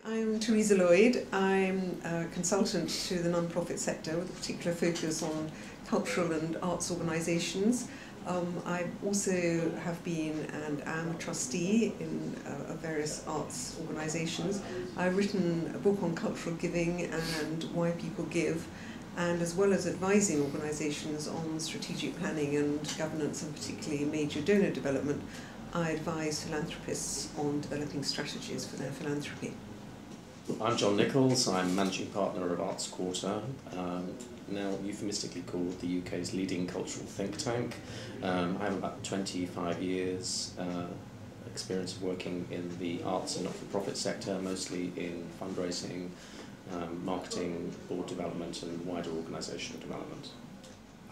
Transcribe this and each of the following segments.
I'm Teresa Lloyd. I'm a consultant to the non-profit sector with a particular focus on cultural and arts organisations. I also have been and am a trustee in various arts organisations. I've written a book on cultural giving and why people give, and as well as advising organisations on strategic planning and governance, and particularly major donor development, I advise philanthropists on developing strategies for their philanthropy. I'm John Nichols. I'm managing partner of Arts Quarter, now euphemistically called the UK's leading cultural think tank. I have about 25 years experience of working in the arts and not-for-profit sector, mostly in fundraising, marketing, board development and wider organisational development.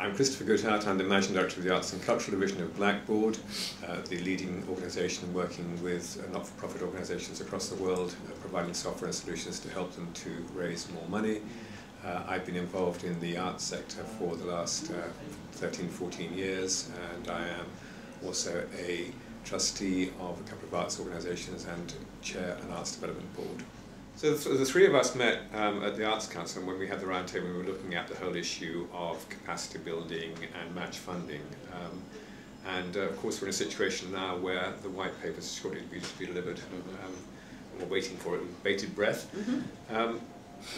I'm Christopher Goodhart. I'm the Managing Director of the Arts and Cultural Division of Blackbaud, the leading organisation working with not-for-profit organisations across the world, providing software and solutions to help them to raise more money. I've been involved in the arts sector for the last 13-14 years, and I am also a trustee of a couple of arts organisations and chair an arts development board. So the three of us met at the Arts Council, and when we had the roundtable, we were looking at the whole issue of capacity building and match funding. Of course, we're in a situation now where the white paper is shortly to be delivered. We're waiting for it with bated breath.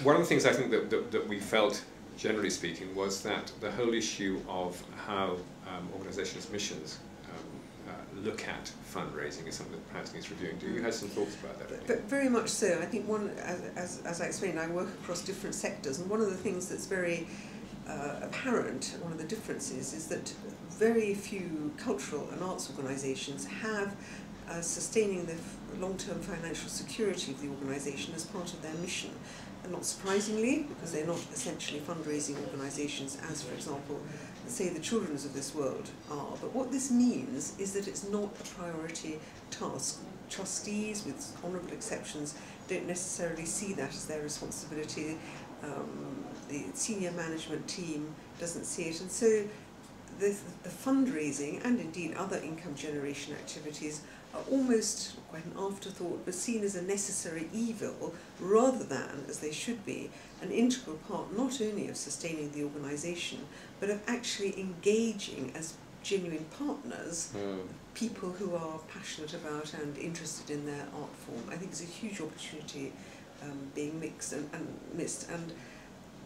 One of the things I think that we felt, generally speaking, was that the whole issue of how organisations' missions look at fundraising is something that perhaps needs reviewing. Do you have some thoughts about that? But very much so. I think as I explained, I work across different sectors, and one of the things that's very apparent, one of the differences, is that very few cultural and arts organisations have sustaining the long-term financial security of the organisation as part of their mission. And not surprisingly, because they're not essentially fundraising organisations as, for example, say the Children's of this world are. But what this means is that it's not a priority task. Trustees, with honourable exceptions, don't necessarily see that as their responsibility. The senior management team doesn't see it. And so the fundraising and indeed other income generation activities are almost quite an afterthought, but seen as a necessary evil rather than, as they should be, an integral part not only of sustaining the organisation, but of actually engaging as genuine partners people who are passionate about and interested in their art form. I think it's a huge opportunity being mixed and missed. And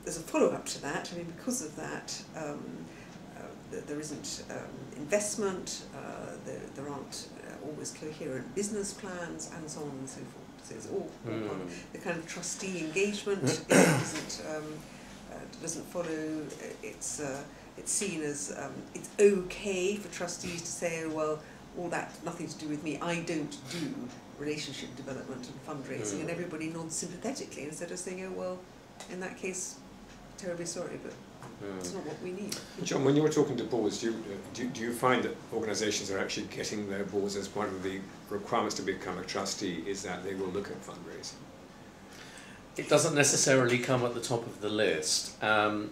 as a follow-up to that, I mean, because of that, there isn't investment, there aren't always coherent business plans, and so on and so forth. So it's all the kind of trustee engagement doesn't follow. It's seen as it's okay for trustees to say, oh well, all that nothing to do with me. I don't do relationship development and fundraising, and everybody nods sympathetically instead of saying, oh well, in that case, terribly sorry, but it's not what we need. John, when you were talking to boards, do you find that organisations are actually getting their boards as one of the requirements to become a trustee is that they will look at fundraising? It doesn't necessarily come at the top of the list, in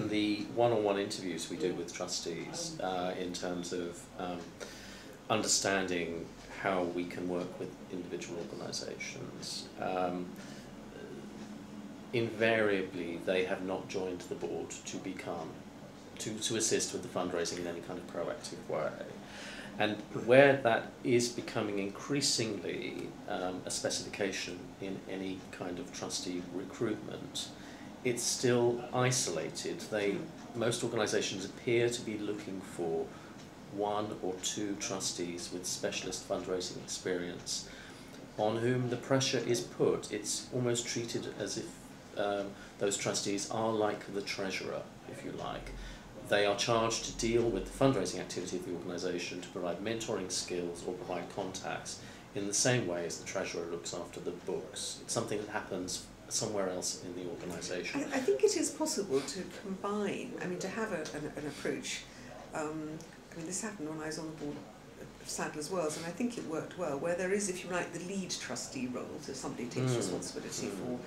the one-on-one interviews we do with trustees in terms of understanding how we can work with individual organisations, invariably they have not joined the board to assist with the fundraising in any kind of proactive way. And where that is becoming increasingly a specification in any kind of trustee recruitment, it's still isolated. Most organisations appear to be looking for one or two trustees with specialist fundraising experience on whom the pressure is put. It's almost treated as if those trustees are like the treasurer, if you like. They are charged to deal with the fundraising activity of the organisation, to provide mentoring skills or provide contacts in the same way as the treasurer looks after the books. It's something that happens somewhere else in the organisation. I think it is possible to combine, I mean, to have an approach. I mean, this happened when I was on the board of Sadler's Wells, and I think it worked well, where there is, if you like, the lead trustee role, so somebody takes responsibility for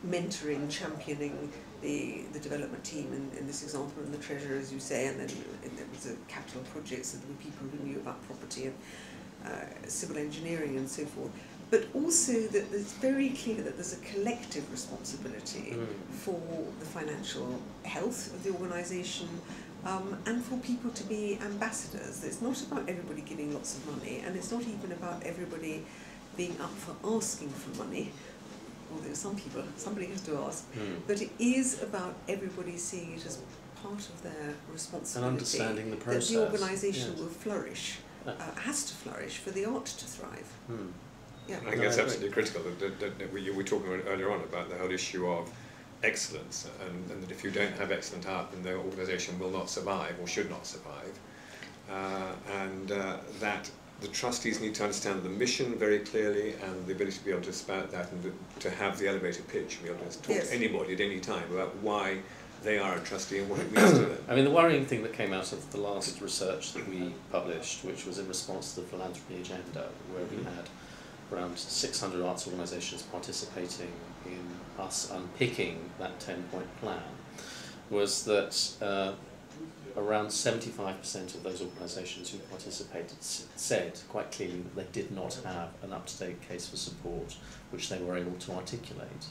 mentoring, championing the development team in this example, and the treasurer, as you say, and then there was a capital project, so there were people who knew about property and civil engineering and so forth. but also that it's very clear that there's a collective responsibility for the financial health of the organisation, and for people to be ambassadors. It's not about everybody giving lots of money, and it's not even about everybody being up for asking for money, although somebody has to ask, but it is about everybody seeing it as part of their responsibility, and understanding the process, that the organisation will flourish, has to flourish for the art to thrive. Yeah. I think that's absolutely critical. That we were talking earlier on about the whole issue of excellence, and that if you don't have excellent art, then the organisation will not survive or should not survive, and that the trustees need to understand the mission very clearly, and the ability to be able to spout that, and to have the elevator pitch, be able to talk to anybody at any time about why they are a trustee and what it means to them. I mean, the worrying thing that came out of the last research that we published, which was in response to the philanthropy agenda, where we had around 600 arts organisations participating in us unpicking that 10-point plan, was that around 75% of those organisations who participated said quite clearly that they did not have an up-to-date case for support which they were able to articulate.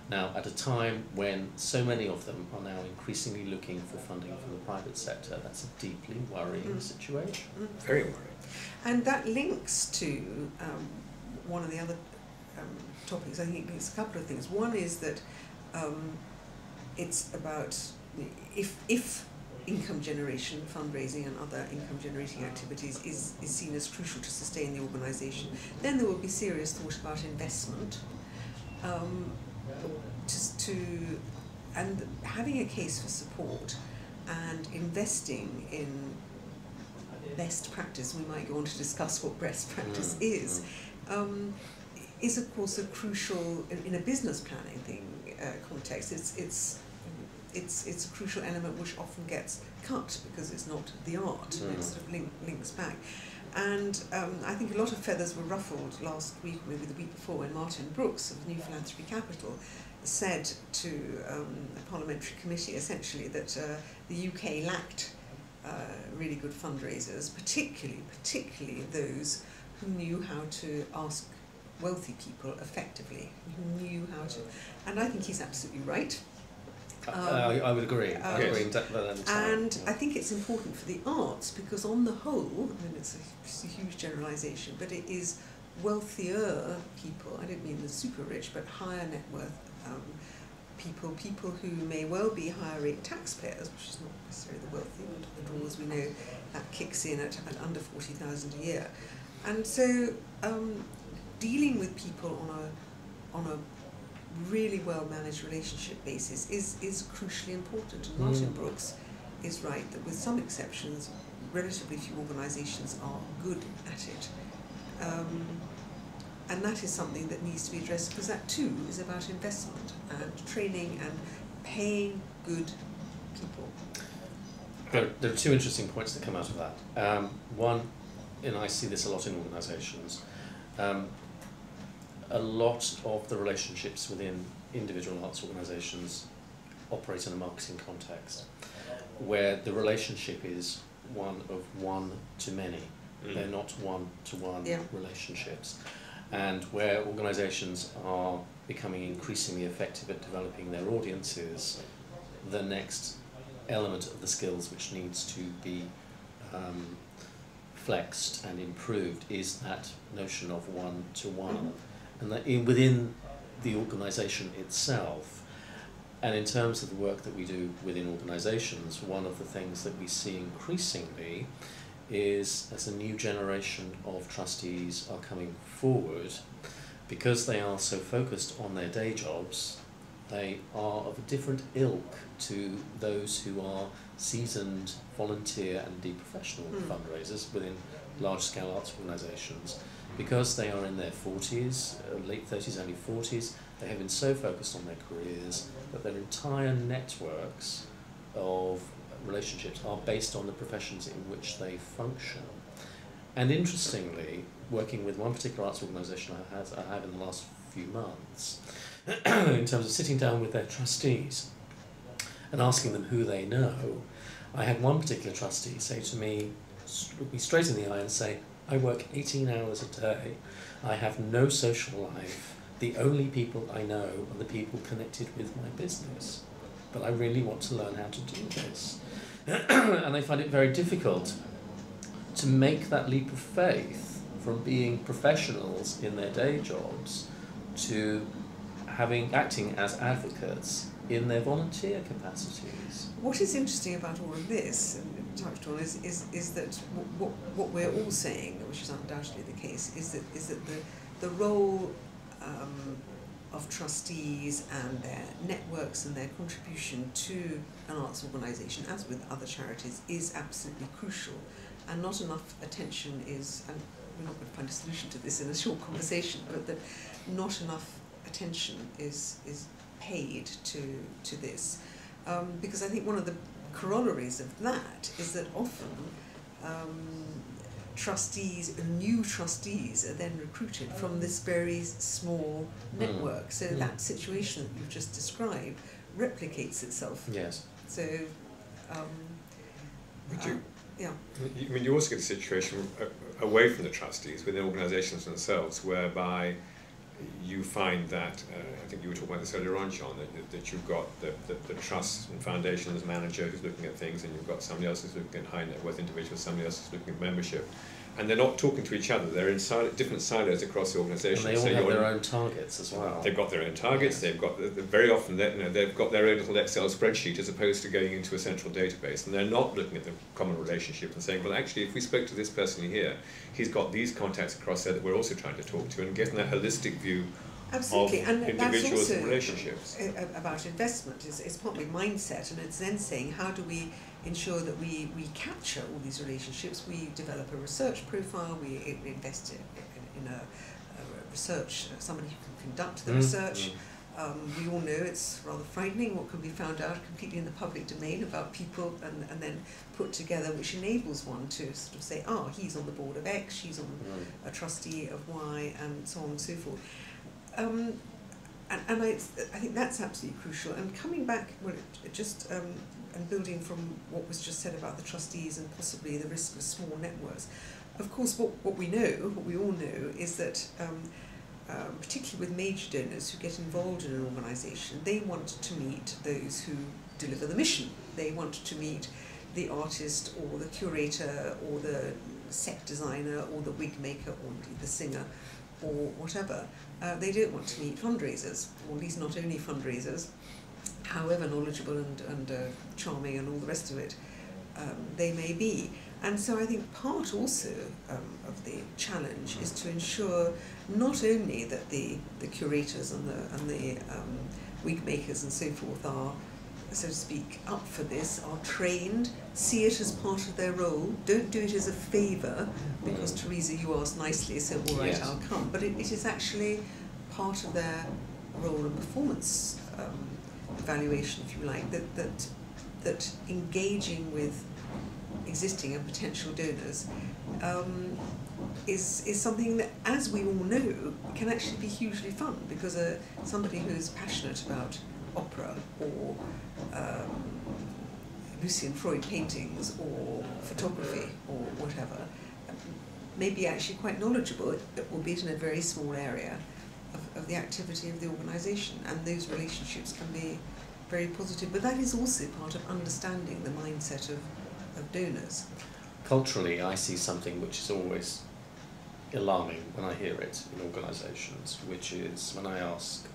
Now, at a time when so many of them are now increasingly looking for funding from the private sector, that's a deeply worrying situation. Very worrying. And that links to one of the other topics. I think it's a couple of things. One is that it's about if income generation, fundraising and other income generating activities is seen as crucial to sustain the organisation, then there will be serious thought about investment, and having a case for support and investing in best practice. We might go on to discuss what best practice is of course a crucial, in a business planning thing context, it's a crucial element which often gets cut because it's not the art, and it sort of links back. And I think a lot of feathers were ruffled last week, maybe the week before, when Martin Brooks of New Philanthropy Capital said to a parliamentary committee essentially that the UK lacked really good fundraisers, particularly those who knew how to ask wealthy people effectively, who knew how to, and I think he's absolutely right. I would agree. I agree entirely. And I think it's important for the arts because, on the whole, I mean, it's a huge generalisation, but it is wealthier people. I don't mean the super rich, but higher net worth people who may well be higher rate taxpayers, which is not necessarily the wealthy. But all as we know, that kicks in at under 40,000 a year, and so dealing with people on a really well managed relationship basis is crucially important. And Martin Brooks is right that with some exceptions, relatively few organisations are good at it. And that is something that needs to be addressed, because that too is about investment and training and paying good people. There are two interesting points that come out of that. One, and I see this a lot in organisations, a lot of the relationships within individual arts organisations operate in a marketing context, where the relationship is one of one to many. They're not one-to-one relationships. And where organisations are becoming increasingly effective at developing their audiences, the next element of the skills which needs to be flexed and improved is that notion of one-to-one. And that within the organisation itself, and in terms of the work that we do within organisations, one of the things that we see increasingly is, as a new generation of trustees are coming forward, because they are so focused on their day jobs, they are of a different ilk to those who are seasoned volunteer and indeed professional fundraisers within large-scale arts organisations. Because they are in their 40s, late 30s, early 40s, they have been so focused on their careers that their entire networks of relationships are based on the professions in which they function. And interestingly, working with one particular arts organisation I have in the last few months, in terms of sitting down with their trustees and asking them who they know, I had one particular trustee say to me, look me straight in the eye and say, I work 18 hours a day I have no social life. The only people I know are the people connected with my business. But I really want to learn how to do this. And they find it very difficult to make that leap of faith from being professionals in their day jobs to acting as advocates in their volunteer capacities. What is interesting about all of this, and touched on, is that what we're all saying, which is undoubtedly the case, is that the role of trustees and their networks and their contribution to an arts organisation, as with other charities, is absolutely crucial, and not enough attention is, and we're not going to find a solution to this in a short conversation, but that not enough attention is paid to this, because I think one of the corollaries of that is that often new trustees are then recruited from this very small network. So that situation that you've just described replicates itself. Yes. So, yeah. I mean, you also get a situation away from the trustees within organisations themselves, whereby you find that, I think you were talking about this earlier on, John, that you've got the trust and foundations manager who's looking at things, and you've got somebody else who's looking at high net worth individuals, somebody else who's looking at membership. And they're not talking to each other, they're in different silos across the organisation. And they all have their own targets as well. They've got their own targets, they've got, very often, they've got their own little Excel spreadsheet as opposed to going into a central database, and they're not looking at the common relationship and saying, well, actually, if we spoke to this person here, he's got these contacts across there that we're also trying to talk to, and getting that holistic view Absolutely. of and individuals that's also and relationships. About investment. It's partly mindset, and it's then saying, how do we ensure that we capture all these relationships? We develop a research profile, we invest in a research, somebody who can conduct the research. We all know it's rather frightening what can be found out completely in the public domain about people, and then put together, which enables one to sort of say, he's on the board of X, she's on a trustee of Y, and so on and so forth. And I think that's absolutely crucial. And coming back, and building from what was just said about the trustees and possibly the risk of small networks, of course what we all know is that particularly with major donors who get involved in an organisation, they want to meet those who deliver the mission. They want to meet the artist or the curator or the set designer or the wig maker or indeed the singer or whatever. They don't want to meet fundraisers, or at least not only fundraisers, however knowledgeable and charming and all the rest of it they may be. And so I think part also of the challenge is to ensure not only that the curators and the wig makers and so forth are, so to speak, up for this, are trained, see it as part of their role, don't do it as a favour, because Teresa, you asked nicely, so all right, I'll come, but it is actually part of their role and performance evaluation, if you like, that engaging with existing and potential donors is something that, as we all know, can actually be hugely fun, because somebody who's passionate about opera or Lucian Freud paintings or photography or whatever may be actually quite knowledgeable, albeit in a very small area of the activity of the organisation, and those relationships can be very positive. But that is also part of understanding the mindset of donors. Culturally, I see something which is always alarming when I hear it in organisations, which is when I ask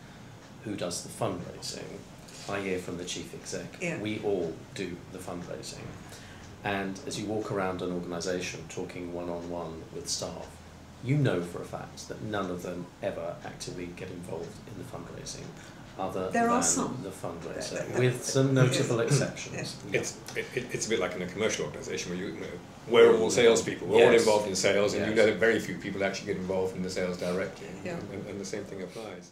who does the fundraising, I hear from the chief exec, we all do the fundraising. And as you walk around an organisation talking one-on-one with staff, you know for a fact that none of them ever actively get involved in the fundraising, other than the fundraiser, with some notable exceptions. It's a bit like in a commercial organisation where we're all salespeople, we're all involved in sales, and you know that very few people actually get involved in the sales directly, and the same thing applies.